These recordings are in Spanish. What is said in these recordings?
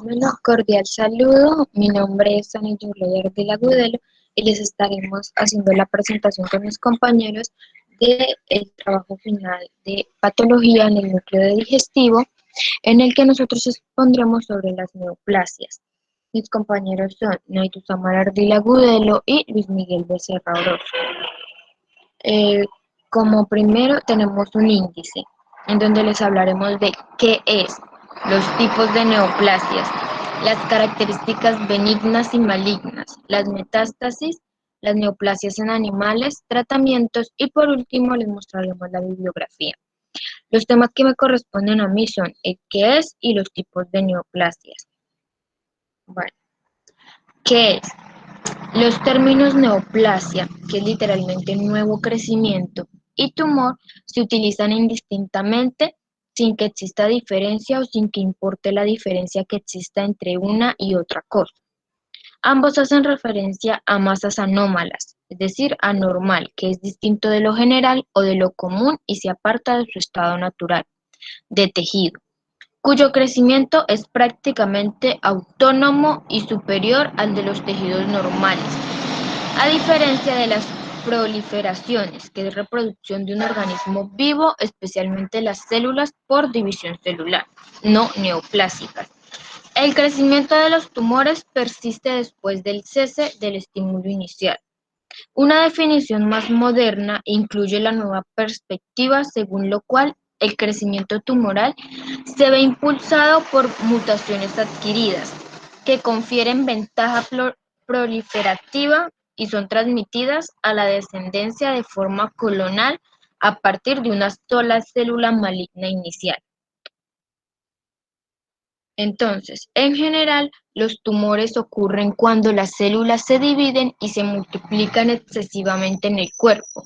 Bueno, cordial saludo. Mi nombre es Ana Yurley Ardila Agudelo y les estaremos haciendo la presentación con mis compañeros del trabajo final de patología en el núcleo de digestivo, en el que nosotros expondremos sobre las neoplasias. Mis compañeros son Naitu Samara Ardila Agudelo y Luis Miguel Becerra Orozco. Como primero tenemos un índice en donde les hablaremos de qué es, los tipos de neoplasias, las características benignas y malignas, las metástasis, las neoplasias en animales, tratamientos y por último les mostraremos la bibliografía. Los temas que me corresponden a mí son el qué es y los tipos de neoplasias. Bueno, ¿qué es? Los términos neoplasia, que es literalmente nuevo crecimiento, y tumor se utilizan indistintamente sin que exista diferencia o sin que importe la diferencia que exista entre una y otra cosa. Ambos hacen referencia a masas anómalas, es decir, anormal, que es distinto de lo general o de lo común y se aparta de su estado natural, de tejido, cuyo crecimiento es prácticamente autónomo y superior al de los tejidos normales, a diferencia de las proliferaciones, que es reproducción de un organismo vivo, especialmente las células por división celular, no neoplásicas. El crecimiento de los tumores persiste después del cese del estímulo inicial. Una definición más moderna incluye la nueva perspectiva según lo cual el crecimiento tumoral se ve impulsado por mutaciones adquiridas que confieren ventaja proliferativa y son transmitidas a la descendencia de forma clonal a partir de una sola célula maligna inicial. Entonces, en general, los tumores ocurren cuando las células se dividen y se multiplican excesivamente en el cuerpo.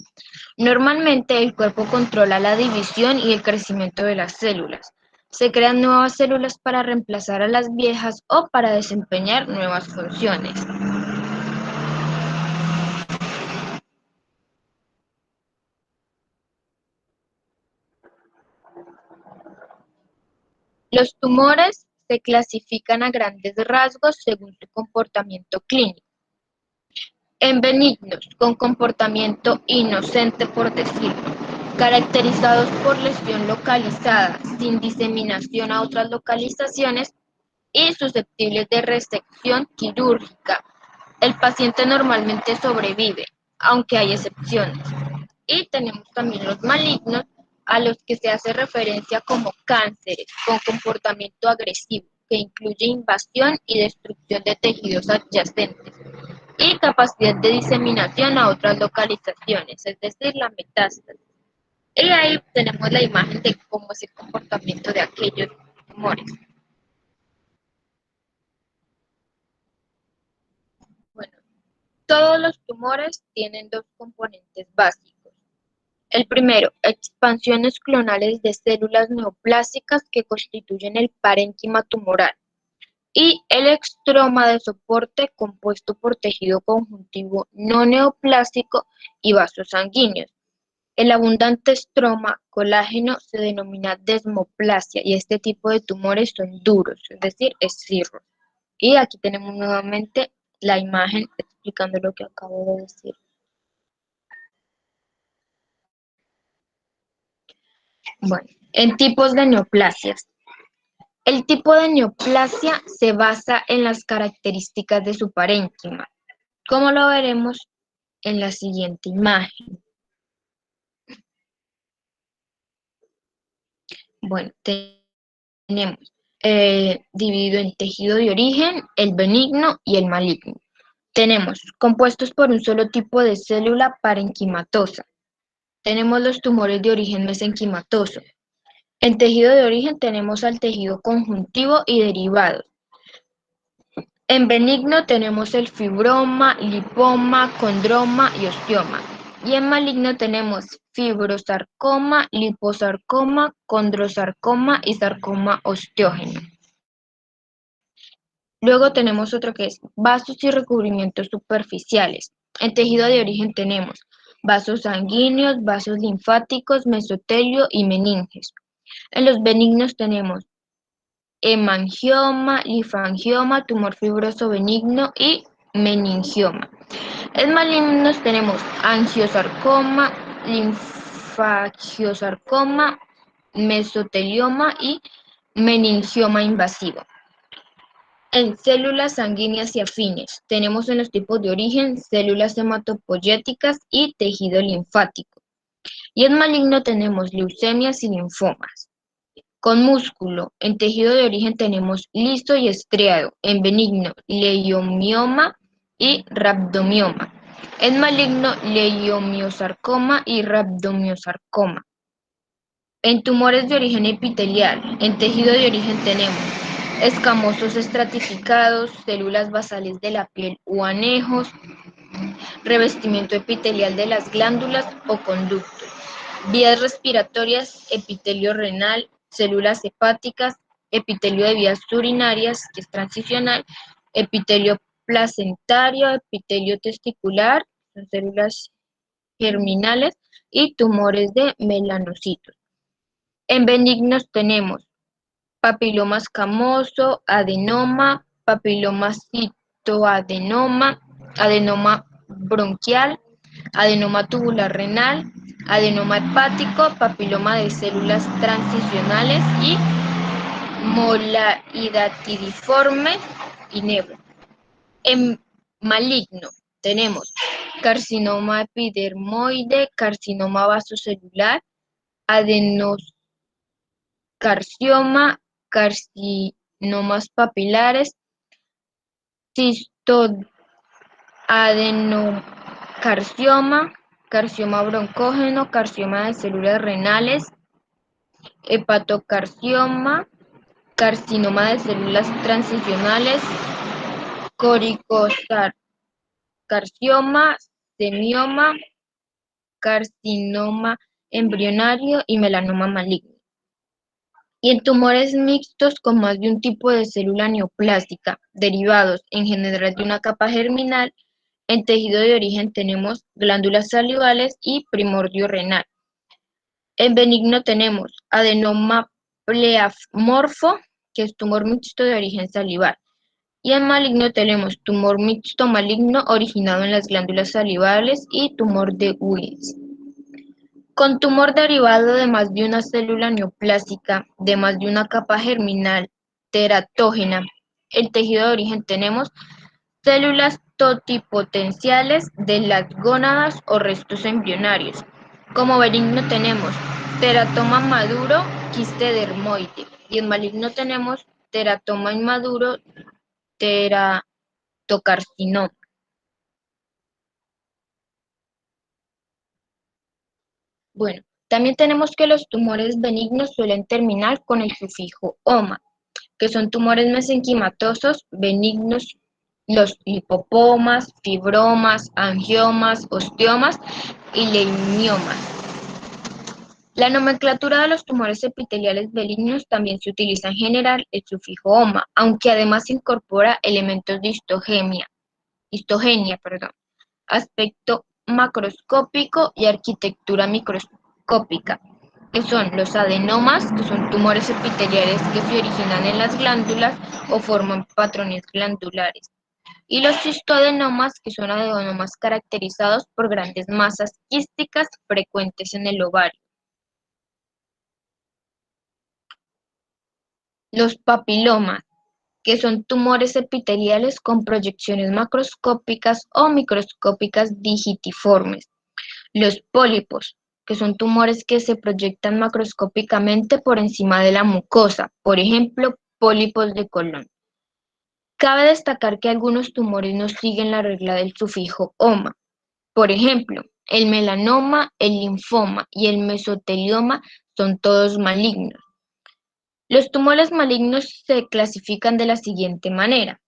Normalmente, el cuerpo controla la división y el crecimiento de las células. Se crean nuevas células para reemplazar a las viejas o para desempeñar nuevas funciones. Los tumores se clasifican a grandes rasgos según su comportamiento clínico. En benignos, con comportamiento inocente por decirlo, caracterizados por lesión localizada, sin diseminación a otras localizaciones y susceptibles de resección quirúrgica. El paciente normalmente sobrevive, aunque hay excepciones. Y tenemos también los malignos, a los que se hace referencia como cánceres con comportamiento agresivo, que incluye invasión y destrucción de tejidos adyacentes y capacidad de diseminación a otras localizaciones, es decir, la metástasis. Y ahí tenemos la imagen de cómo es el comportamiento de aquellos tumores. Bueno, todos los tumores tienen dos componentes básicos. El primero, expansiones clonales de células neoplásicas que constituyen el parénquima tumoral. Y el estroma de soporte compuesto por tejido conjuntivo no neoplásico y vasos sanguíneos. El abundante estroma colágeno se denomina desmoplasia y este tipo de tumores son duros, es decir, escirros. Y aquí tenemos nuevamente la imagen explicando lo que acabo de decir. Bueno, en tipos de neoplasias. El tipo de neoplasia se basa en las características de su parénquima, como lo veremos en la siguiente imagen. Bueno, tenemos dividido en tejido de origen, el benigno y el maligno. Tenemos compuestos por un solo tipo de célula parenquimatosa. Tenemos los tumores de origen mesenquimatoso. En tejido de origen tenemos al tejido conjuntivo y derivados. En benigno tenemos el fibroma, lipoma, condroma y osteoma. Y en maligno tenemos fibrosarcoma, liposarcoma, condrosarcoma y sarcoma osteógeno. Luego tenemos otro que es vasos y recubrimientos superficiales. En tejido de origen tenemos vasos sanguíneos, vasos linfáticos, mesotelio y meninges. En los benignos tenemos hemangioma, linfangioma, tumor fibroso benigno y meningioma. En malignos tenemos angiosarcoma, linfangiosarcoma, mesotelioma y meningioma invasivo. En células sanguíneas y afines, tenemos en los tipos de origen células hematopoyéticas y tejido linfático. Y en maligno tenemos leucemias y linfomas. Con músculo, en tejido de origen tenemos liso y estriado, en benigno, leiomioma y rhabdomioma. En maligno, leiomiosarcoma y rhabdomiosarcoma. En tumores de origen epitelial, en tejido de origen tenemos escamosos estratificados, células basales de la piel o anejos, revestimiento epitelial de las glándulas o conductos, vías respiratorias, epitelio renal, células hepáticas, epitelio de vías urinarias, que es transicional, epitelio placentario, epitelio testicular, son células germinales, y tumores de melanocitos. En benignos tenemos papiloma escamoso, adenoma, papiloma citoadenoma, adenoma bronquial, adenoma tubular renal, adenoma hepático, papiloma de células transicionales y molaridatidiforme y nevro. En maligno tenemos carcinoma epidermoide, carcinoma vasocelular, adenocarcioma, carcinomas papilares, cistoadenocarcioma, carcioma broncógeno, carcioma de células renales, hepatocarcioma, carcinoma de células transicionales, coricocarcioma, semioma, carcinoma embrionario y melanoma maligno. Y en tumores mixtos con más de un tipo de célula neoplástica, derivados en general de una capa germinal, en tejido de origen tenemos glándulas salivales y primordio renal. En benigno tenemos adenoma pleomorfo, que es tumor mixto de origen salival. Y en maligno tenemos tumor mixto maligno originado en las glándulas salivales y tumor de Wills. Con tumor derivado de más de una célula neoplásica, de más de una capa germinal teratógena, en tejido de origen tenemos células totipotenciales de las gónadas o restos embrionarios. Como benigno tenemos teratoma maduro, quiste dermoide, y en maligno tenemos teratoma inmaduro, teratocarcinoma. Bueno, también tenemos que los tumores benignos suelen terminar con el sufijo oma, que son tumores mesenquimatosos benignos, los lipopomas, fibromas, angiomas, osteomas y leimiomas. La nomenclatura de los tumores epiteliales benignos también se utiliza en general el sufijo oma, aunque además incorpora elementos de histogenia, aspecto macroscópico y arquitectura microscópica, que son los adenomas, que son tumores epiteliales que se originan en las glándulas o forman patrones glandulares, y los cistoadenomas, que son adenomas caracterizados por grandes masas quísticas frecuentes en el ovario. Los papilomas, que son tumores epiteliales con proyecciones macroscópicas o microscópicas digitiformes. Los pólipos, que son tumores que se proyectan macroscópicamente por encima de la mucosa, por ejemplo, pólipos de colon. Cabe destacar que algunos tumores no siguen la regla del sufijo oma. Por ejemplo, el melanoma, el linfoma y el mesotelioma son todos malignos. Los tumores malignos se clasifican de la siguiente manera.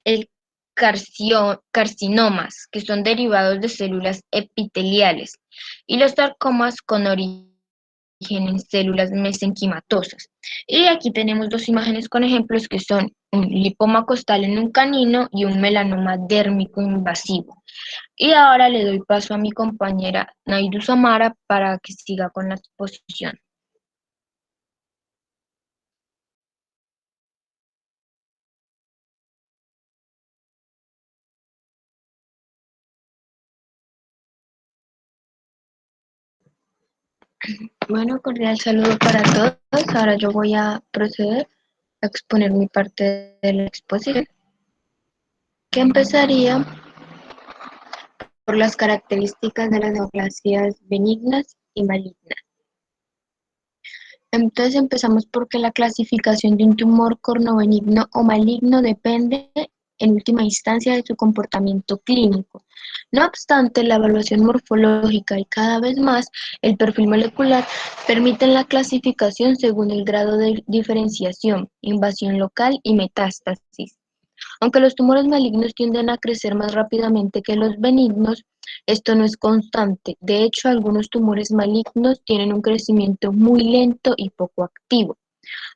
El carcinomas, que son derivados de células epiteliales, y los sarcomas con origen en células mesenquimatosas. Y aquí tenemos dos imágenes con ejemplos que son un lipoma costal en un canino y un melanoma dérmico invasivo. Y ahora le doy paso a mi compañera Naidu Samara para que siga con la exposición. Bueno, cordial saludo para todos. Ahora yo voy a proceder a exponer mi parte de la exposición, que empezaría por las características de las neoplasias benignas y malignas. Entonces empezamos porque la clasificación de un tumor cornobenigno o maligno depende en última instancia de su comportamiento clínico. No obstante, la evaluación morfológica y cada vez más el perfil molecular permiten la clasificación según el grado de diferenciación, invasión local y metástasis. Aunque los tumores malignos tienden a crecer más rápidamente que los benignos, esto no es constante. De hecho, algunos tumores malignos tienen un crecimiento muy lento y poco activo.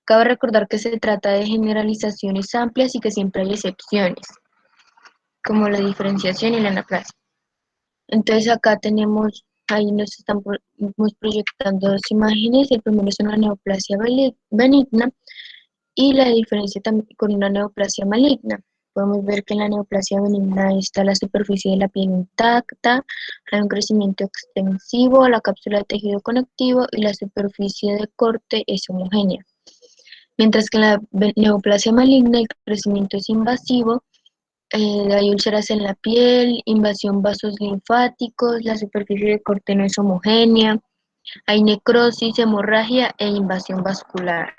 Cabe recordar que se trata de generalizaciones amplias y que siempre hay excepciones, como la diferenciación y la anaplasia. Entonces acá tenemos, ahí nos estamos proyectando dos imágenes. El primero es una neoplasia benigna y la diferencia también con una neoplasia maligna. Podemos ver que en la neoplasia benigna está la superficie de la piel intacta, hay un crecimiento extensivo, la cápsula de tejido conectivo y la superficie de corte es homogénea. Mientras que en la neoplasia maligna el crecimiento es invasivo, hay úlceras en la piel, invasión vasos linfáticos, la superficie de corte no es homogénea, hay necrosis, hemorragia e invasión vascular.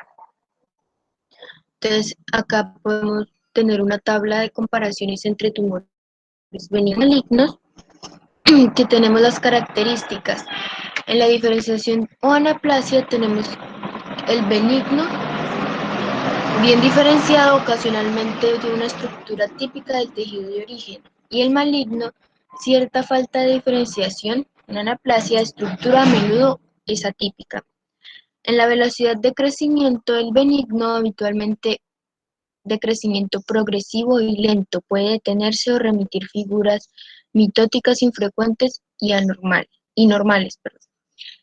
Entonces, acá podemos tener una tabla de comparaciones entre tumores benignos y malignos, que tenemos las características. En la diferenciación o anaplasia tenemos el benigno, bien diferenciado, ocasionalmente de una estructura típica del tejido de origen, y el maligno, cierta falta de diferenciación, en anaplasia, estructura a menudo es atípica. En la velocidad de crecimiento, el benigno habitualmente de crecimiento progresivo y lento, puede detenerse o remitir figuras mitóticas infrecuentes y normales.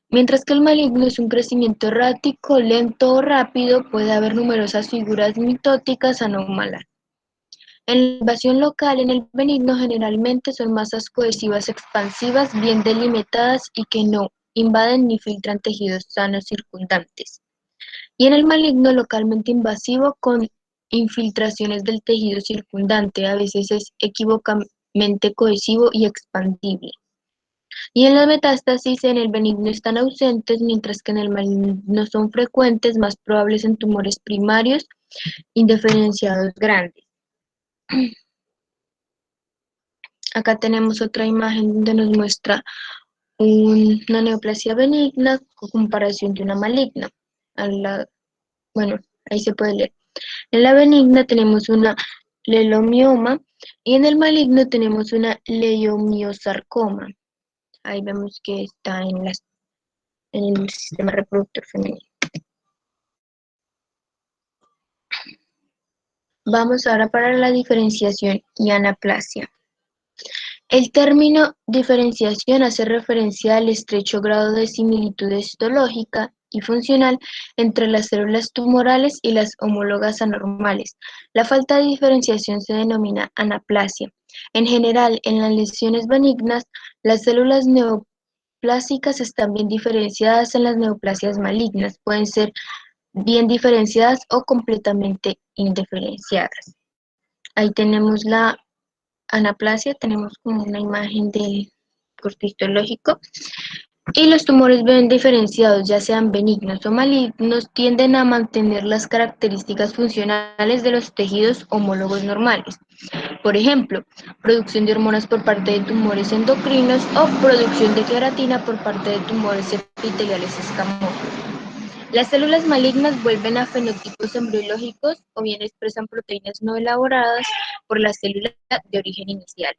Mientras que el maligno es un crecimiento errático, lento o rápido, puede haber numerosas figuras mitóticas anómalas. En la invasión local, en el benigno generalmente son masas cohesivas expansivas bien delimitadas y que no invaden ni filtran tejidos sanos circundantes. Y en el maligno localmente invasivo con infiltraciones del tejido circundante, a veces es equívocamente cohesivo y expandible. Y en la metástasis en el benigno están ausentes, mientras que en el maligno son frecuentes, más probables en tumores primarios indiferenciados grandes. Acá tenemos otra imagen donde nos muestra una neoplasia benigna con comparación de una maligna. Bueno, ahí se puede leer. En la benigna tenemos una leiomioma y en el maligno tenemos una leiomiosarcoma. Ahí vemos que está en el sistema reproductor femenino. Vamos ahora para la diferenciación y anaplasia. El término diferenciación hace referencia al estrecho grado de similitud histológica y funcional entre las células tumorales y las homólogas anormales. La falta de diferenciación se denomina anaplasia. En general, en las lesiones benignas, las células neoplásicas están bien diferenciadas. En las neoplasias malignas pueden ser bien diferenciadas o completamente indiferenciadas. Ahí tenemos la anaplasia, tenemos como una imagen del corte histológico. Y los tumores bien diferenciados, ya sean benignos o malignos, tienden a mantener las características funcionales de los tejidos homólogos normales. Por ejemplo, producción de hormonas por parte de tumores endocrinos o producción de queratina por parte de tumores epiteliales escamosos. Las células malignas vuelven a fenotipos embriológicos o bien expresan proteínas no elaboradas por la célula de origen inicial.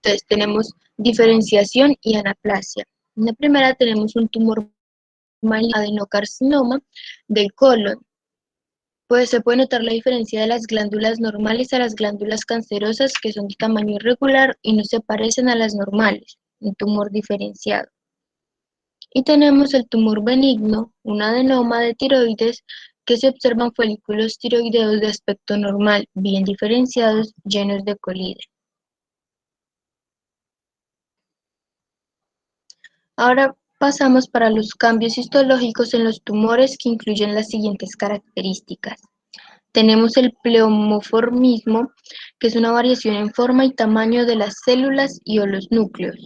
Entonces tenemos diferenciación y anaplasia. En la primera tenemos un tumor maligno, adenocarcinoma del colon. Pues se puede notar la diferencia de las glándulas normales a las glándulas cancerosas, que son de tamaño irregular y no se parecen a las normales, un tumor diferenciado. Y tenemos el tumor benigno, un adenoma de tiroides, que se observan folículos tiroideos de aspecto normal, bien diferenciados, llenos de colide. Ahora pasamos para los cambios histológicos en los tumores que incluyen las siguientes características. Tenemos el pleomorfismo, que es una variación en forma y tamaño de las células y o los núcleos.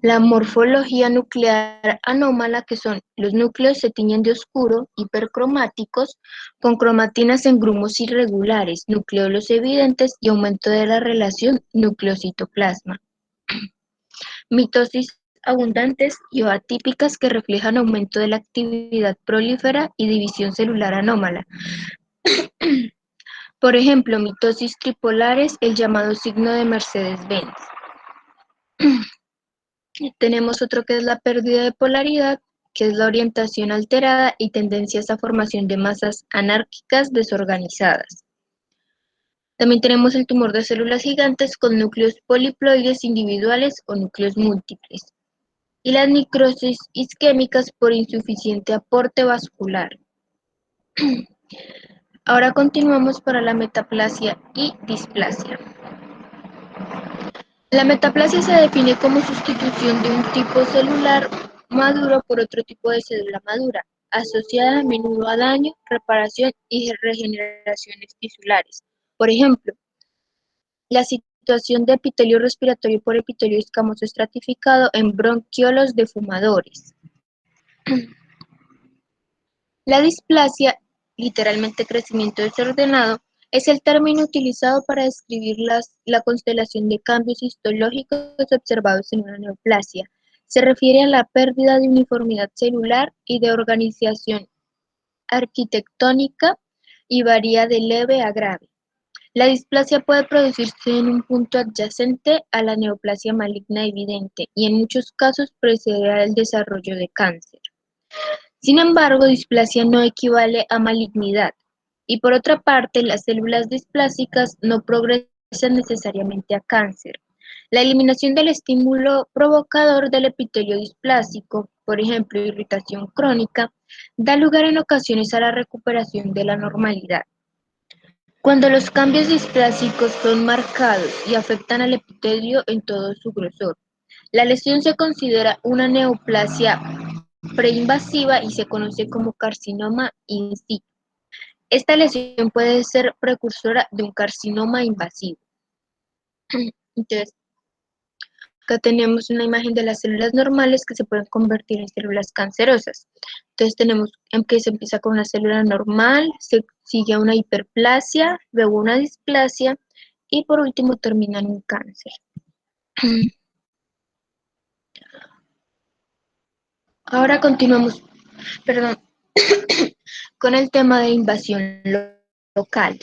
La morfología nuclear anómala, que son los núcleos se tiñen de oscuro, hipercromáticos, con cromatinas en grumos irregulares, nucleolos evidentes y aumento de la relación núcleo-citoplasma. Mitosis abundantes y o atípicas que reflejan aumento de la actividad prolífera y división celular anómala. Por ejemplo, mitosis tripolares, el llamado signo de Mercedes-Benz. Tenemos otro que es la pérdida de polaridad, que es la orientación alterada y tendencias a formación de masas anárquicas desorganizadas. También tenemos el tumor de células gigantes con núcleos poliploides individuales o núcleos múltiples. Y las necrosis isquémicas por insuficiente aporte vascular. Ahora continuamos para la metaplasia y displasia. La metaplasia se define como sustitución de un tipo celular maduro por otro tipo de célula madura, asociada a menudo a daño, reparación y regeneraciones tisulares. Por ejemplo, la situación de epitelio respiratorio por epitelio escamoso estratificado en bronquiolos de fumadores. La displasia, literalmente crecimiento desordenado, es el término utilizado para describir la constelación de cambios histológicos observados en una neoplasia. Se refiere a la pérdida de uniformidad celular y de organización arquitectónica y varía de leve a grave. La displasia puede producirse en un punto adyacente a la neoplasia maligna evidente y en muchos casos precede al desarrollo de cáncer. Sin embargo, displasia no equivale a malignidad, y por otra parte, las células displásicas no progresan necesariamente a cáncer. La eliminación del estímulo provocador del epitelio displásico, por ejemplo, irritación crónica, da lugar en ocasiones a la recuperación de la normalidad. Cuando los cambios displásicos son marcados y afectan al epitelio en todo su grosor, la lesión se considera una neoplasia preinvasiva y se conoce como carcinoma in situ. Esta lesión puede ser precursora de un carcinoma invasivo. Entonces, acá tenemos una imagen de las células normales que se pueden convertir en células cancerosas. Entonces tenemos que se empieza con una célula normal, se sigue a una hiperplasia, luego una displasia y por último termina en un cáncer. Ahora continuamos, perdón, con el tema de invasión local.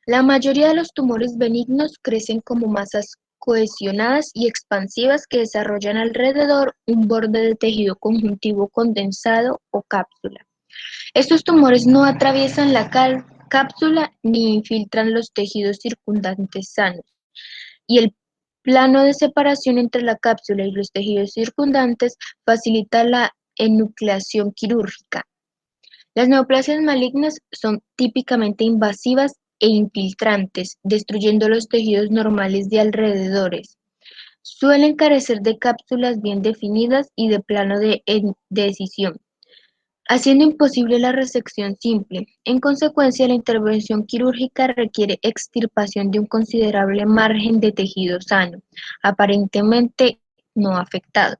La mayoría de los tumores benignos crecen como masas cohesionadas y expansivas que desarrollan alrededor un borde de tejido conjuntivo condensado o cápsula. Estos tumores no atraviesan la cápsula ni infiltran los tejidos circundantes sanos, y el plano de separación entre la cápsula y los tejidos circundantes facilita la enucleación quirúrgica. Las neoplasias malignas son típicamente invasivas e infiltrantes, destruyendo los tejidos normales de alrededores. Suelen carecer de cápsulas bien definidas y de plano de escisión, haciendo imposible la resección simple. En consecuencia, la intervención quirúrgica requiere extirpación de un considerable margen de tejido sano, aparentemente no afectado.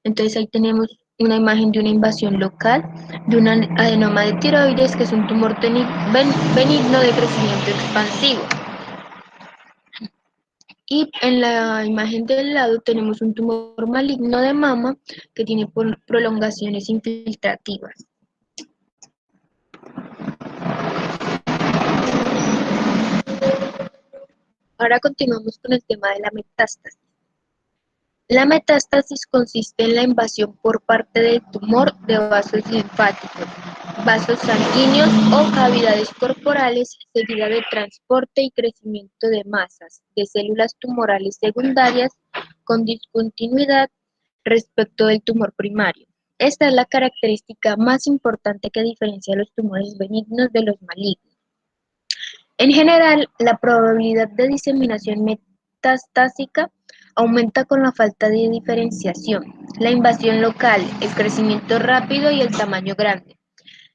Entonces ahí tenemos una imagen de una invasión local de un adenoma de tiroides, que es un tumor benigno de crecimiento expansivo. Y en la imagen del lado tenemos un tumor maligno de mama que tiene prolongaciones infiltrativas. Ahora continuamos con el tema de la metástasis. La metástasis consiste en la invasión por parte del tumor de vasos linfáticos, vasos sanguíneos o cavidades corporales, seguida de transporte y crecimiento de masas de células tumorales secundarias con discontinuidad respecto del tumor primario. Esta es la característica más importante que diferencia a los tumores benignos de los malignos. En general, la probabilidad de diseminación metastásica Aumenta con la falta de diferenciación, la invasión local, el crecimiento rápido y el tamaño grande.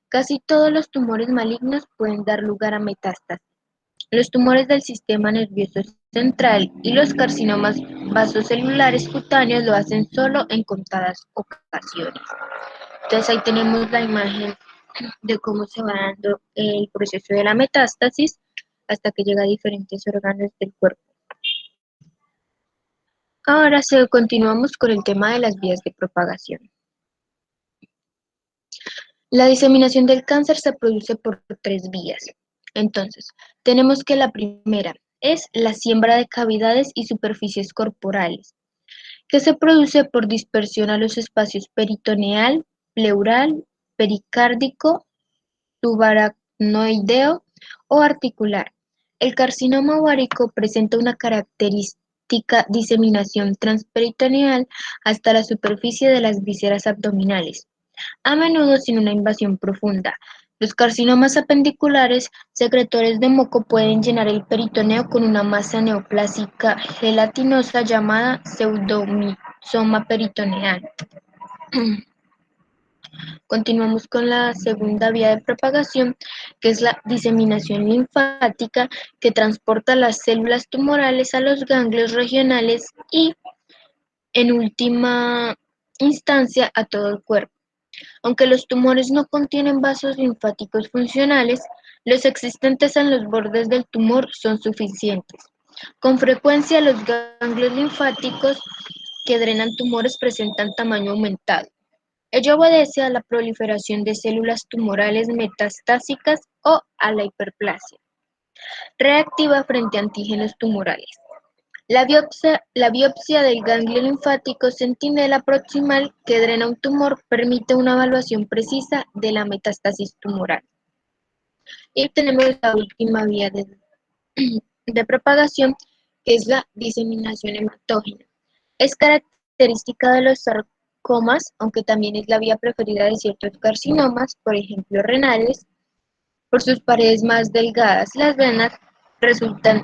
Casi todos los tumores malignos pueden dar lugar a metástasis. Los tumores del sistema nervioso central y los carcinomas vasocelulares cutáneos lo hacen solo en contadas ocasiones. Entonces ahí tenemos la imagen de cómo se va dando el proceso de la metástasis hasta que llega a diferentes órganos del cuerpo. Ahora continuamos con el tema de las vías de propagación. La diseminación del cáncer se produce por tres vías. Entonces, tenemos que la primera es la siembra de cavidades y superficies corporales, que se produce por dispersión a los espacios peritoneal, pleural, pericárdico, subaracnoideo o articular. El carcinoma ovárico presenta una característica diseminación transperitoneal hasta la superficie de las vísceras abdominales, a menudo sin una invasión profunda. Los carcinomas apendiculares secretores de moco pueden llenar el peritoneo con una masa neoplásica gelatinosa llamada pseudomixoma peritoneal. Continuamos con la segunda vía de propagación, que es la diseminación linfática, que transporta las células tumorales a los ganglios regionales y, en última instancia, a todo el cuerpo. Aunque los tumores no contienen vasos linfáticos funcionales, los existentes en los bordes del tumor son suficientes. Con frecuencia, los ganglios linfáticos que drenan tumores presentan tamaño aumentado. Ello obedece a la proliferación de células tumorales metastásicas o a la hiperplasia reactiva frente a antígenos tumorales. La biopsia del ganglio linfático centinela proximal que drena un tumor permite una evaluación precisa de la metástasis tumoral. Y tenemos la última vía de propagación, que es la diseminación hematógena. Es característica de los sarcomas, aunque también es la vía preferida de ciertos carcinomas, por ejemplo renales, por sus paredes más delgadas. Las venas resultan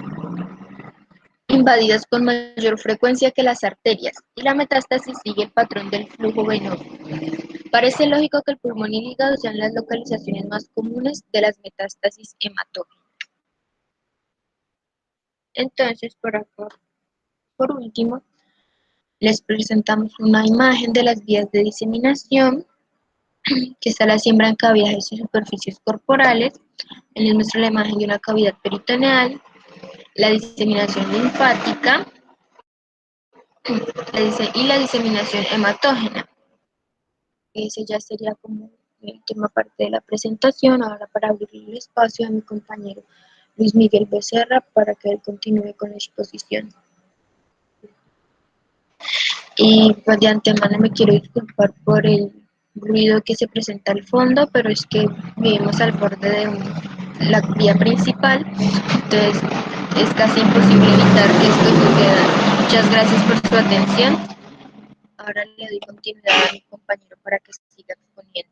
invadidas con mayor frecuencia que las arterias, y la metástasis sigue el patrón del flujo venoso. Parece lógico que el pulmón y el hígado sean las localizaciones más comunes de las metástasis hematógenas. Entonces, por último, les presentamos una imagen de las vías de diseminación, que está la siembra en cavidades y superficies corporales. Les muestro la imagen de una cavidad peritoneal, la diseminación linfática y la diseminación hematógena. Ese ya sería como la última parte de la presentación. Ahora, para abrir el espacio a mi compañero Luis Miguel Becerra para que él continúe con la exposición. Y pues de antemano me quiero disculpar por el ruido que se presenta al fondo, pero es que vivimos al borde de la vía principal, entonces es casi imposible evitar que esto suceda. Muchas gracias por su atención. Ahora le doy continuidad a mi compañero para que siga exponiendo.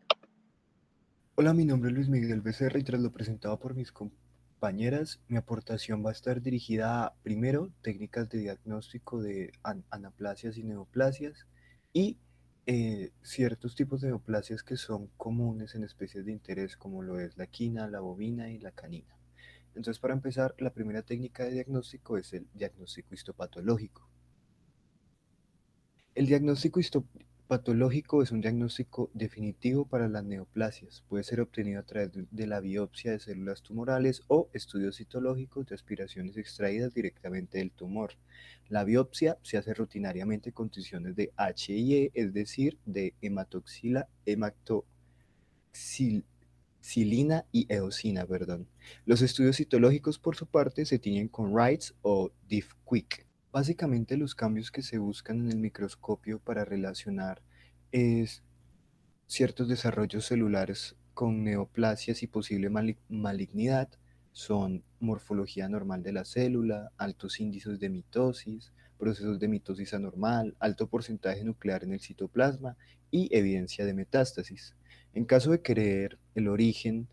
Hola, mi nombre es Luis Miguel Becerra y tras lo presentado por mis compañeras, mi aportación va a estar dirigida a, primero, técnicas de diagnóstico de anaplasias y neoplasias y ciertos tipos de neoplasias que son comunes en especies de interés como lo es la equina, la bovina y la canina. Entonces, para empezar, la primera técnica de diagnóstico es el diagnóstico histopatológico. El diagnóstico histopatológico es un diagnóstico definitivo para las neoplasias. Puede ser obtenido a través de la biopsia de células tumorales o estudios citológicos de aspiraciones extraídas directamente del tumor. La biopsia se hace rutinariamente con tinciones de H y E, es decir, de hematoxilina y eosina, perdón. Los estudios citológicos, por su parte, se tiñen con Wrights o Diff-Quick. Básicamente los cambios que se buscan en el microscopio para relacionar es ciertos desarrollos celulares con neoplasias y posible malignidad son morfología normal de la célula, altos índices de mitosis, procesos de mitosis anormal, alto porcentaje nuclear en el citoplasma y evidencia de metástasis. En caso de querer el origen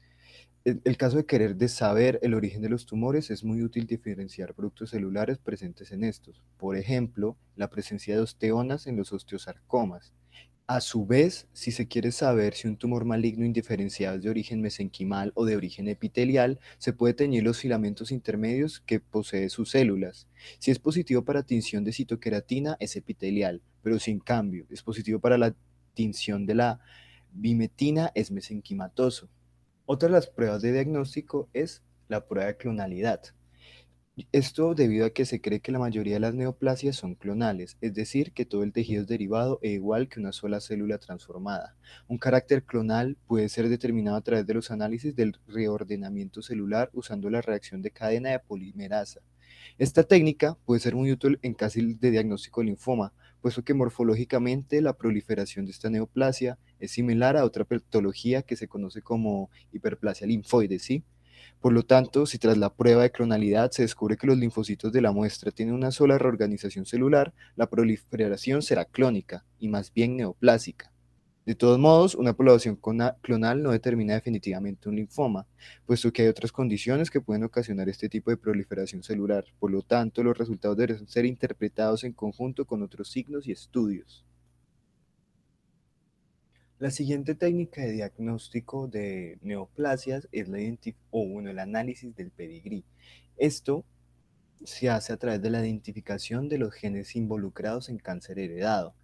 el caso de querer de saber el origen de los tumores, es muy útil diferenciar productos celulares presentes en estos. Por ejemplo, la presencia de osteonas en los osteosarcomas. A su vez, si se quiere saber si un tumor maligno indiferenciado es de origen mesenquimal o de origen epitelial, se puede teñir los filamentos intermedios que posee sus células. Si es positivo para tinción de citoqueratina, es epitelial, pero si en cambio es positivo para la tinción de la bimetina, es mesenquimatoso. Otra de las pruebas de diagnóstico es la prueba de clonalidad. Esto debido a que se cree que la mayoría de las neoplasias son clonales, es decir, que todo el tejido es derivado e igual que una sola célula transformada. Un carácter clonal puede ser determinado a través de los análisis del reordenamiento celular usando la reacción de cadena de polimerasa. Esta técnica puede ser muy útil en casos de diagnóstico de linfoma, puesto que morfológicamente la proliferación de esta neoplasia es similar a otra patología que se conoce como hiperplasia linfoide, ¿sí? Por lo tanto, si tras la prueba de clonalidad se descubre que los linfocitos de la muestra tienen una sola reorganización celular, la proliferación será clónica y más bien neoplásica. De todos modos, una población clonal no determina definitivamente un linfoma, puesto que hay otras condiciones que pueden ocasionar este tipo de proliferación celular. Por lo tanto, los resultados deben ser interpretados en conjunto con otros signos y estudios. La siguiente técnica de diagnóstico de neoplasias es el análisis del pedigrí. Esto se hace a través de la identificación de los genes involucrados en cáncer heredado.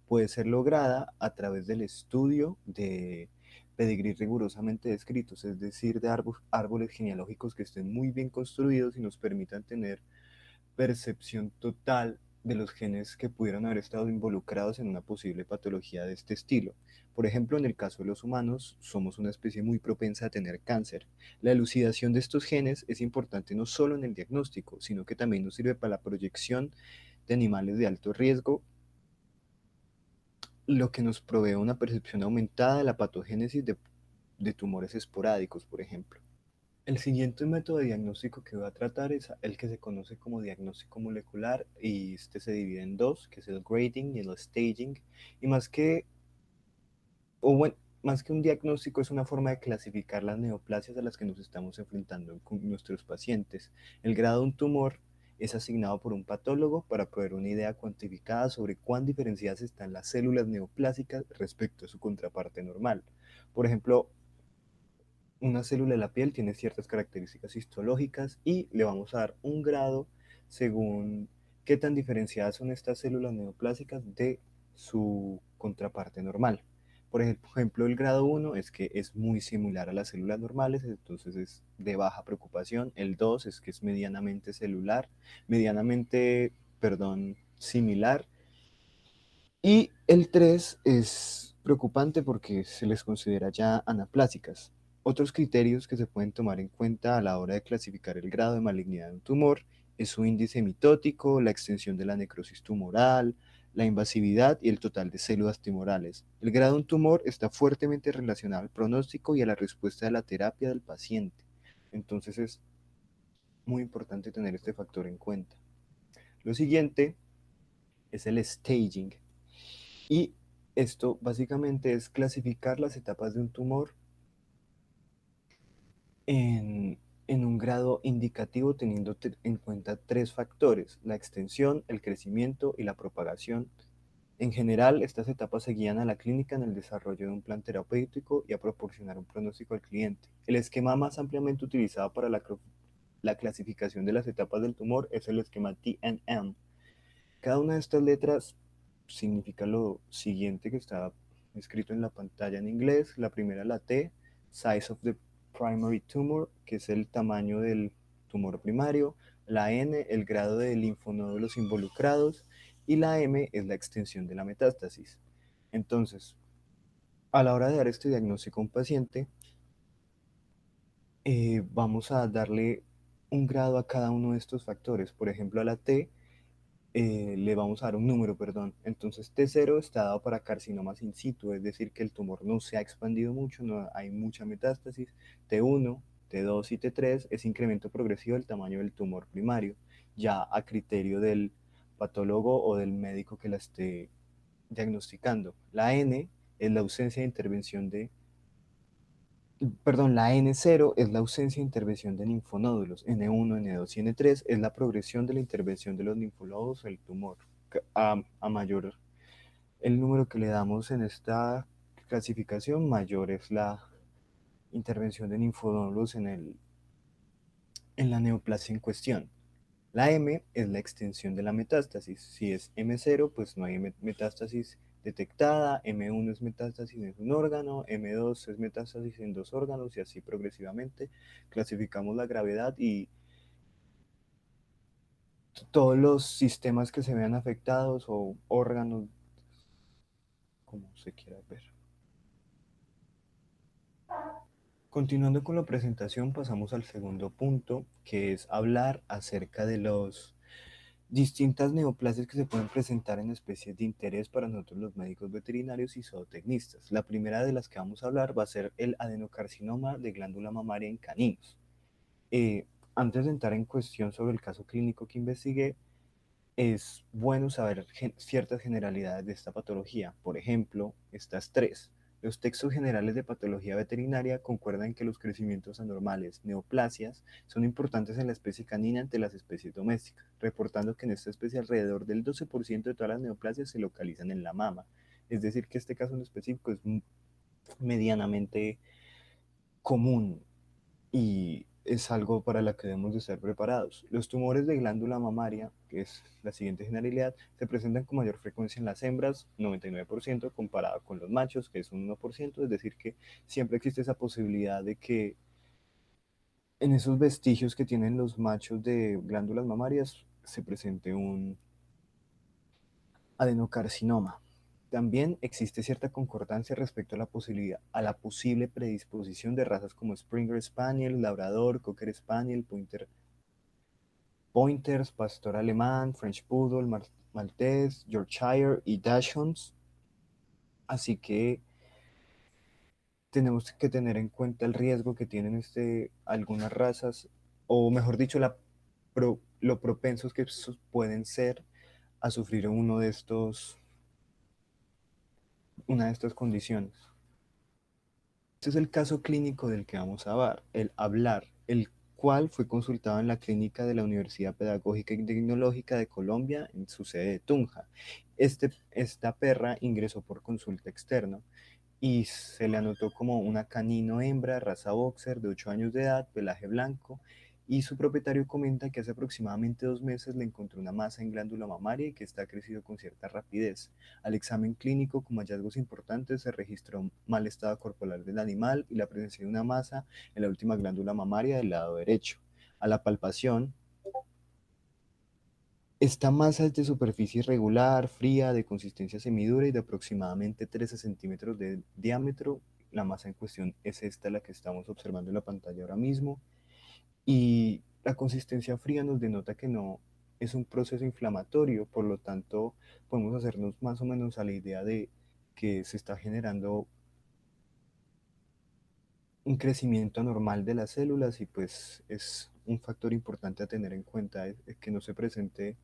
Puede ser lograda a través del estudio de pedigrí rigurosamente descritos, es decir, de árboles genealógicos que estén muy bien construidos y nos permitan tener percepción total de los genes que pudieran haber estado involucrados en una posible patología de este estilo. Por ejemplo, en el caso de los humanos, somos una especie muy propensa a tener cáncer. La elucidación de estos genes es importante no solo en el diagnóstico, sino que también nos sirve para la proyección de animales de alto riesgo, lo que nos provee una percepción aumentada de la patogénesis de tumores esporádicos, por ejemplo. El siguiente método de diagnóstico que voy a tratar es el que se conoce como diagnóstico molecular y este se divide en dos, que es el grading y el staging. Y o bueno, más que un diagnóstico es una forma de clasificar las neoplasias a las que nos estamos enfrentando con nuestros pacientes. El grado de un tumor es asignado por un patólogo para proveer una idea cuantificada sobre cuán diferenciadas están las células neoplásicas respecto a su contraparte normal. Por ejemplo, una célula de la piel tiene ciertas características histológicas y le vamos a dar un grado según qué tan diferenciadas son estas células neoplásicas de su contraparte normal. Por ejemplo, el grado 1 es que es muy similar a las células normales, entonces es de baja preocupación. El 2 es que es medianamente celular, perdón, similar. Y el 3 es preocupante porque se les considera ya anaplásicas. Otros criterios que se pueden tomar en cuenta a la hora de clasificar el grado de malignidad de un tumor es su índice mitótico, la extensión de la necrosis tumoral, la invasividad y el total de células tumorales. El grado de un tumor está fuertemente relacionado al pronóstico y a la respuesta de la terapia del paciente. Entonces es muy importante tener este factor en cuenta. Lo siguiente es el staging. Y esto básicamente es clasificar las etapas de un tumor en, en un grado indicativo teniendo en cuenta tres factores: la extensión, el crecimiento y la propagación. En general, estas etapas se guían a la clínica en el desarrollo de un plan terapéutico y a proporcionar un pronóstico al cliente. El esquema más ampliamente utilizado para la clasificación de las etapas del tumor es el esquema TNM. Cada una de estas letras significa lo siguiente que está escrito en la pantalla en inglés. La primera, la T, size of the primary tumor, que es el tamaño del tumor primario. La N, el grado de linfonódulos involucrados. Y la M es la extensión de la metástasis. Entonces, a la hora de dar este diagnóstico a un paciente, vamos a darle un grado a cada uno de estos factores. Por ejemplo, a la T le vamos a dar un número, perdón. Entonces T0 está dado para carcinomas in situ, es decir, que el tumor no se ha expandido mucho, no hay mucha metástasis. T1, T2 y T3 es incremento progresivo del tamaño del tumor primario, ya a criterio del patólogo o del médico que la esté diagnosticando. La N es la ausencia de intervención Perdón, la N0 es la ausencia de intervención de linfonódulos. N1, N2 y N3 es la progresión de la intervención de los linfonódulos al tumor. A mayor el número que le damos en esta clasificación, mayor es la intervención de linfonódulos en la neoplasia en cuestión. La M es la extensión de la metástasis. Si es M0, pues no hay metástasis detectada. M1 es metástasis en un órgano. M2 es metástasis en dos órganos y así progresivamente clasificamos la gravedad y todos los sistemas que se vean afectados o órganos, como se quiera ver. Continuando con la presentación, pasamos al segundo punto, que es hablar acerca de los distintas neoplasias que se pueden presentar en especies de interés para nosotros los médicos veterinarios y zootecnistas. La primera de las que vamos a hablar va a ser el adenocarcinoma de glándula mamaria en caninos. Antes de entrar en cuestión sobre el caso clínico que investigué, es bueno saber ciertas generalidades de esta patología. Por ejemplo, estas tres. Los textos generales de patología veterinaria concuerdan en que los crecimientos anormales, neoplasias, son importantes en la especie canina ante las especies domésticas, reportando que en esta especie alrededor del 12% de todas las neoplasias se localizan en la mama. Es decir, que este caso en específico es medianamente común y es algo para la que debemos de estar preparados. Los tumores de glándula mamaria, que es la siguiente generalidad, se presentan con mayor frecuencia en las hembras, 99%, comparado con los machos, que es un 1%, es decir, que siempre existe esa posibilidad de que en esos vestigios que tienen los machos de glándulas mamarias se presente un adenocarcinoma. También existe cierta concordancia respecto a la posible predisposición de razas como Springer Spaniel, Labrador, Cocker Spaniel, Pointers, Pastor Alemán, French Poodle, Maltés, Yorkshire y Dachshunds. Así que tenemos que tener en cuenta el riesgo que tienen algunas razas, o mejor dicho, lo propensos que pueden ser a sufrir una de estas condiciones. Este es el caso clínico del que vamos a hablar, el cual fue consultado en la clínica de la Universidad Pedagógica y Tecnológica de Colombia en su sede de Tunja. Esta perra ingresó por consulta externa y se le anotó como una canino hembra, raza boxer, de 8 años de edad, pelaje blanco, y su propietario comenta que hace aproximadamente 2 meses le encontró una masa en glándula mamaria y que está crecido con cierta rapidez. Al examen clínico, como hallazgos importantes, se registró mal estado corporal del animal y la presencia de una masa en la última glándula mamaria del lado derecho. A la palpación, esta masa es de superficie irregular, fría, de consistencia semidura y de aproximadamente 13 centímetros de diámetro. La masa en cuestión es esta, la que estamos observando en la pantalla ahora mismo. Y la consistencia fría nos denota que no es un proceso inflamatorio, por lo tanto podemos hacernos más o menos a la idea de que se está generando un crecimiento anormal de las células y pues es un factor importante a tener en cuenta, es que no se presente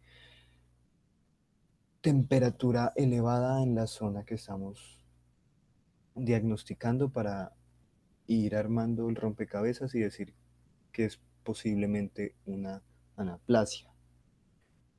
temperatura elevada en la zona que estamos diagnosticando para ir armando el rompecabezas y decir que es posiblemente una anaplasia.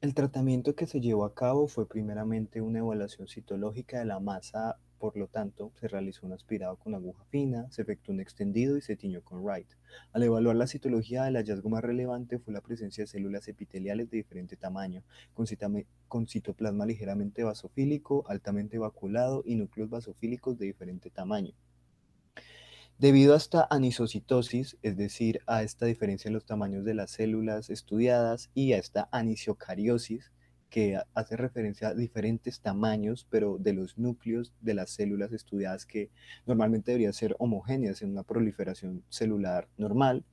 El tratamiento que se llevó a cabo fue primeramente una evaluación citológica de la masa, por lo tanto, se realizó un aspirado con aguja fina, se efectuó un extendido y se tiñó con Wright. Al evaluar la citología, el hallazgo más relevante fue la presencia de células epiteliales de diferente tamaño, con citoplasma ligeramente basofílico, altamente vaculado y núcleos basofílicos de diferente tamaño. Debido a esta anisocitosis, es decir, a esta diferencia en los tamaños de las células estudiadas y a esta anisocariosis, que hace referencia a diferentes tamaños, pero de los núcleos de las células estudiadas que normalmente deberían ser homogéneas en una proliferación celular normal,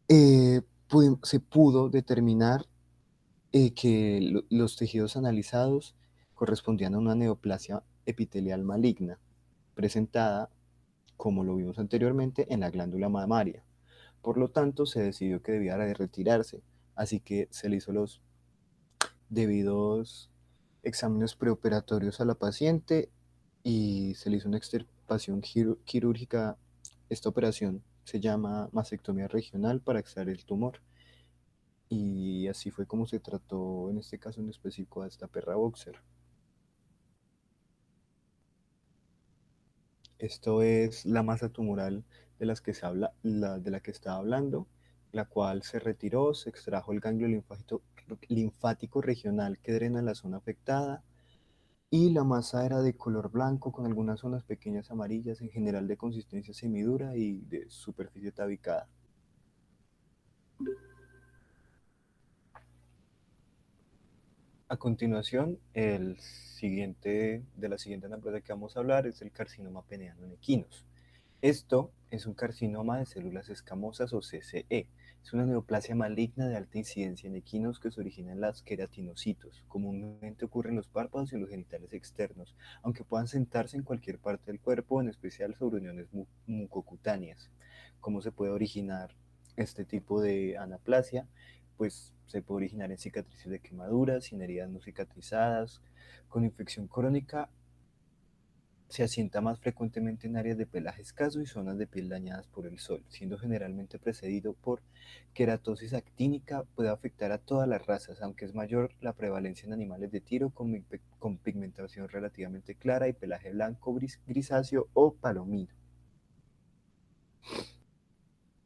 eh, se pudo determinar que los tejidos analizados correspondían a una neoplasia epitelial maligna, presentada como lo vimos anteriormente, en la glándula mamaria. Por lo tanto, se decidió que debía de retirarse, así que se le hizo los debidos exámenes preoperatorios a la paciente y se le hizo una extirpación quirúrgica Esta operación se llama mastectomía regional para extraer el tumor. Y así fue como se trató en este caso en específico a esta perra boxer. Esto es la masa tumoral de las que se habla, de la que estaba hablando, la cual se retiró, se extrajo el ganglio linfático regional que drena la zona afectada y la masa era de color blanco con algunas zonas pequeñas amarillas, en general de consistencia semidura y de superficie tabicada. A continuación, de la siguiente anaplazia que vamos a hablar es el carcinoma peneano en equinos. Esto es un carcinoma de células escamosas o CCE. Es una neoplasia maligna de alta incidencia en equinos que se origina en las queratinocitos. Comúnmente ocurre en los párpados y en los genitales externos, aunque puedan sentarse en cualquier parte del cuerpo, en especial sobre uniones mucocutáneas. ¿Cómo se puede originar este tipo de anaplasia? Pues se puede originar en cicatrices de quemaduras, en heridas no cicatrizadas, con infección crónica. Se asienta más frecuentemente en áreas de pelaje escaso y zonas de piel dañadas por el sol, siendo generalmente precedido por queratosis actínica. Puede afectar a todas las razas, aunque es mayor la prevalencia en animales de tiro con pigmentación relativamente clara y pelaje blanco, grisáceo o palomino.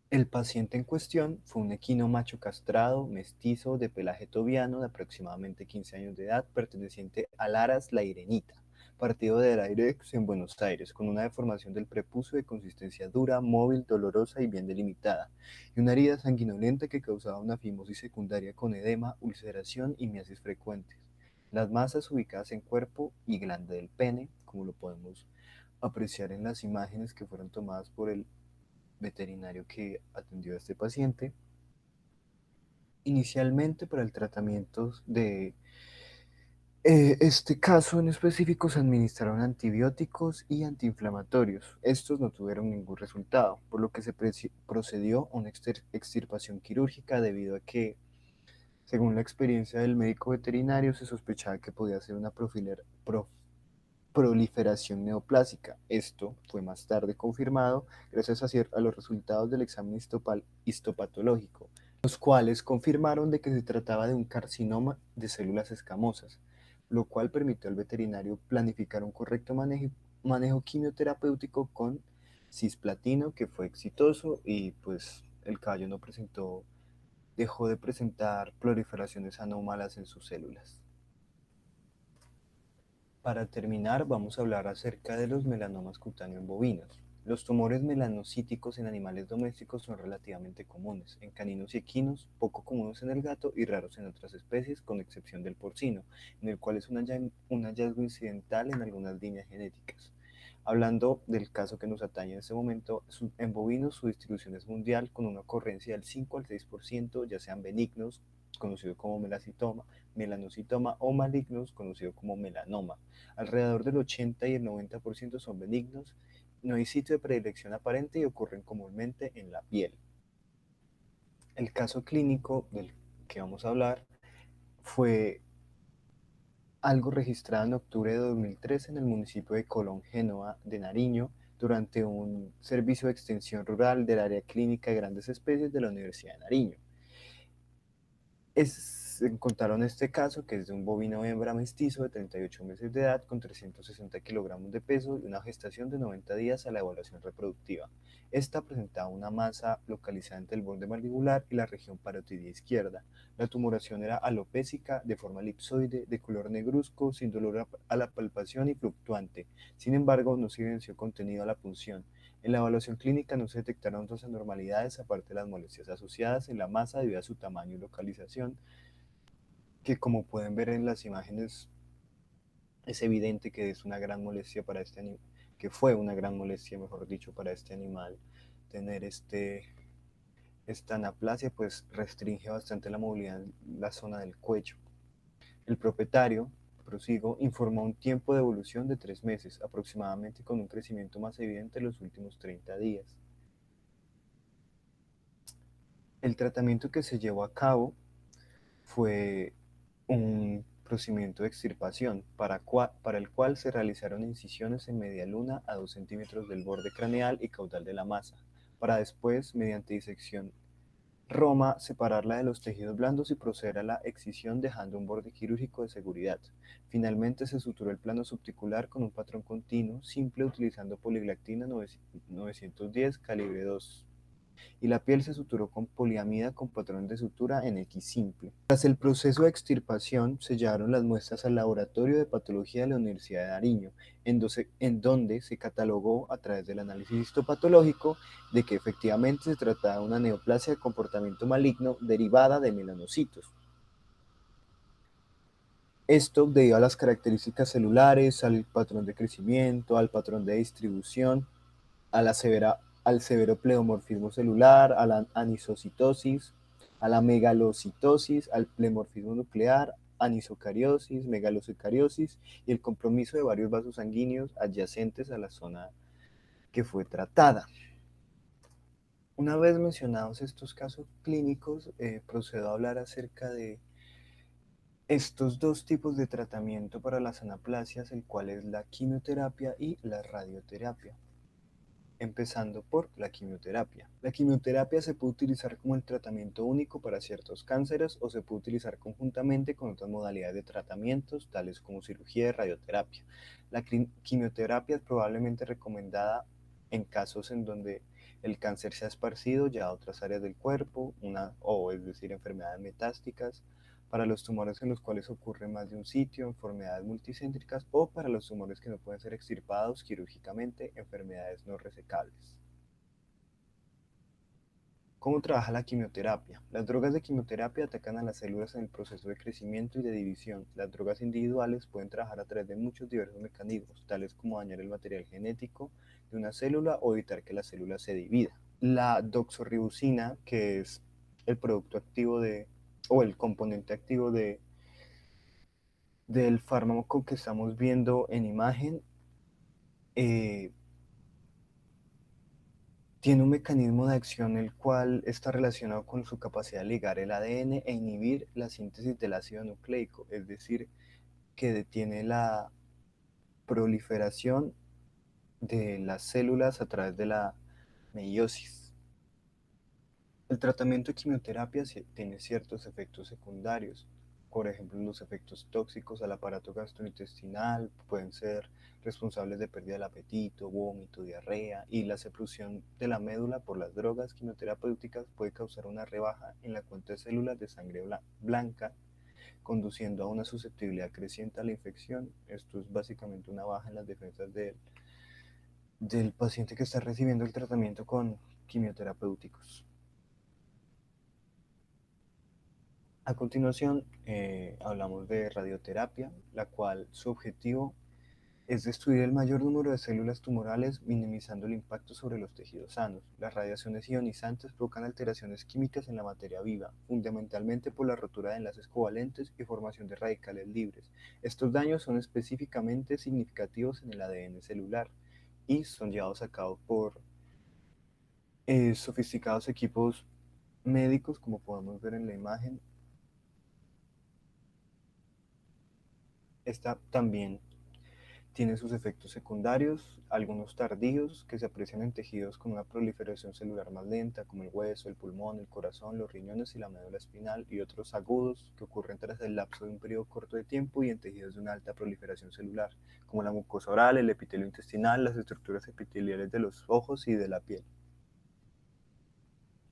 El paciente en cuestión fue un equino macho castrado, mestizo, de pelaje tobiano, de aproximadamente 15 años de edad, perteneciente al Aras la Irenita, partido de Dairex en Buenos Aires, con una deformación del prepucio de consistencia dura, móvil, dolorosa y bien delimitada, y una herida sanguinolenta que causaba una fimosis secundaria con edema, ulceración y miasis frecuentes. Las masas ubicadas en cuerpo y glande del pene, como lo podemos apreciar en las imágenes que fueron tomadas por el veterinario que atendió a este paciente. Inicialmente para el tratamiento de este caso en específico se administraron antibióticos y antiinflamatorios. Estos no tuvieron ningún resultado, por lo que se procedió a una extirpación quirúrgica debido a que, según la experiencia del médico veterinario, se sospechaba que podía ser una proliferación neoplásica. Esto fue más tarde confirmado gracias a los resultados del examen histopatológico, los cuales confirmaron de que se trataba de un carcinoma de células escamosas, lo cual permitió al veterinario planificar un correcto manejo quimioterapéutico con cisplatino, que fue exitoso y pues el caballo no dejó de presentar proliferaciones anómalas en sus células. Para terminar, vamos a hablar acerca de los melanomas cutáneos en bovinos. Los tumores melanocíticos en animales domésticos son relativamente comunes, en caninos y equinos, poco comunes en el gato y raros en otras especies, con excepción del porcino, en el cual es un hallazgo incidental en algunas líneas genéticas. Hablando del caso que nos atañe en este momento, en bovinos su distribución es mundial con una ocurrencia del 5 al 6%, ya sean benignos, conocido como melanocitoma, o malignos, conocido como melanoma. Alrededor del 80 y el 90% son benignos, no hay sitio de predilección aparente y ocurren comúnmente en la piel. El caso clínico del que vamos a hablar fue algo registrado en octubre de 2013 en el municipio de Colón, Génova de Nariño, durante un servicio de extensión rural del área clínica de grandes especies de la Universidad de Nariño. Encontraron este caso, que es de un bovino hembra mestizo de 38 meses de edad con 360 kilogramos de peso y una gestación de 90 días a la evaluación reproductiva. Esta presentaba una masa localizada entre el borde mandibular y la región parotidia izquierda. La tumoración era alopésica, de forma elipsoide, de color negruzco, sin dolor a la palpación y fluctuante. Sin embargo, no se evidenció contenido a la punción. En la evaluación clínica no se detectaron otras anormalidades aparte de las molestias asociadas en la masa debido a su tamaño y localización, que como pueden ver en las imágenes es evidente que es una gran molestia para este animal, que fue una gran molestia, mejor dicho, para este animal tener esta anaplasia, pues restringe bastante la movilidad en la zona del cuello. El propietario, prosigo, informó un tiempo de evolución de 3 meses, aproximadamente, con un crecimiento más evidente en los últimos 30 días. El tratamiento que se llevó a cabo fue un procedimiento de extirpación, para el cual se realizaron incisiones en media luna a 2 centímetros del borde craneal y caudal de la masa, para después, mediante disección Roma, separarla de los tejidos blandos y proceder a la excisión dejando un borde quirúrgico de seguridad. Finalmente se suturó el plano subticular con un patrón continuo, simple utilizando poliglactina 910 calibre 2 y la piel se suturó con poliamida con patrón de sutura en X simple. Tras el proceso de extirpación, se llevaron las muestras al Laboratorio de Patología de la Universidad de Nariño, en donde se catalogó a través del análisis histopatológico de que efectivamente se trataba de una neoplasia de comportamiento maligno derivada de melanocitos. Esto debido a las características celulares, al patrón de crecimiento, al patrón de distribución, al severo pleomorfismo celular, a la anisocitosis, a la megalocitosis, al plemorfismo nuclear, anisocariosis, megalocariosis y el compromiso de varios vasos sanguíneos adyacentes a la zona que fue tratada. Una vez mencionados estos casos clínicos, procedo a hablar acerca de estos dos tipos de tratamiento para las anaplasias, el cual es la quimioterapia y la radioterapia. Empezando por la quimioterapia. La quimioterapia se puede utilizar como el tratamiento único para ciertos cánceres o se puede utilizar conjuntamente con otras modalidades de tratamientos, tales como cirugía y radioterapia. La quimioterapia es probablemente recomendada en casos en donde el cáncer se ha esparcido ya a otras áreas del cuerpo, es decir, enfermedades metásticas, para los tumores en los cuales ocurre más de un sitio, enfermedades multicéntricas o para los tumores que no pueden ser extirpados quirúrgicamente, enfermedades no resecables. ¿Cómo trabaja la quimioterapia? Las drogas de quimioterapia atacan a las células en el proceso de crecimiento y de división. Las drogas individuales pueden trabajar a través de muchos diversos mecanismos, tales como dañar el material genético de una célula o evitar que la célula se divida. La doxorubicina, que es el producto activo o el componente activo del fármaco que estamos viendo en imagen, eh, tiene un mecanismo de acción el cual está relacionado con su capacidad de ligar el ADN e inhibir la síntesis del ácido nucleico, es decir, que detiene la proliferación de las células a través de la meiosis. El tratamiento de quimioterapia tiene ciertos efectos secundarios, por ejemplo, los efectos tóxicos al aparato gastrointestinal pueden ser responsables de pérdida del apetito, vómito, diarrea, y la secreción de la médula por las drogas quimioterapéuticas puede causar una rebaja en la cuenta de células de sangre blanca, conduciendo a una susceptibilidad creciente a la infección. Esto es básicamente una baja en las defensas del paciente que está recibiendo el tratamiento con quimioterapéuticos. A continuación, hablamos de radioterapia, la cual su objetivo es destruir el mayor número de células tumorales, minimizando el impacto sobre los tejidos sanos. Las radiaciones ionizantes provocan alteraciones químicas en la materia viva, fundamentalmente por la rotura de enlaces covalentes y formación de radicales libres. Estos daños son específicamente significativos en el ADN celular y son llevados a cabo por sofisticados equipos médicos, como podemos ver en la imagen. Esta también tiene sus efectos secundarios, algunos tardíos, que se aprecian en tejidos con una proliferación celular más lenta, como el hueso, el pulmón, el corazón, los riñones y la médula espinal, y otros agudos, que ocurren tras el lapso de un periodo corto de tiempo y en tejidos de una alta proliferación celular, como la mucosa oral, el epitelio intestinal, las estructuras epiteliales de los ojos y de la piel.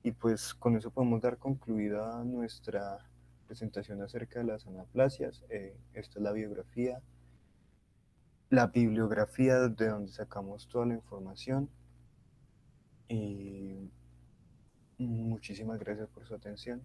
Y pues con eso podemos dar concluida nuestra presentación acerca de las anaplasias. Esta es la bibliografía de donde sacamos toda la información y muchísimas gracias por su atención.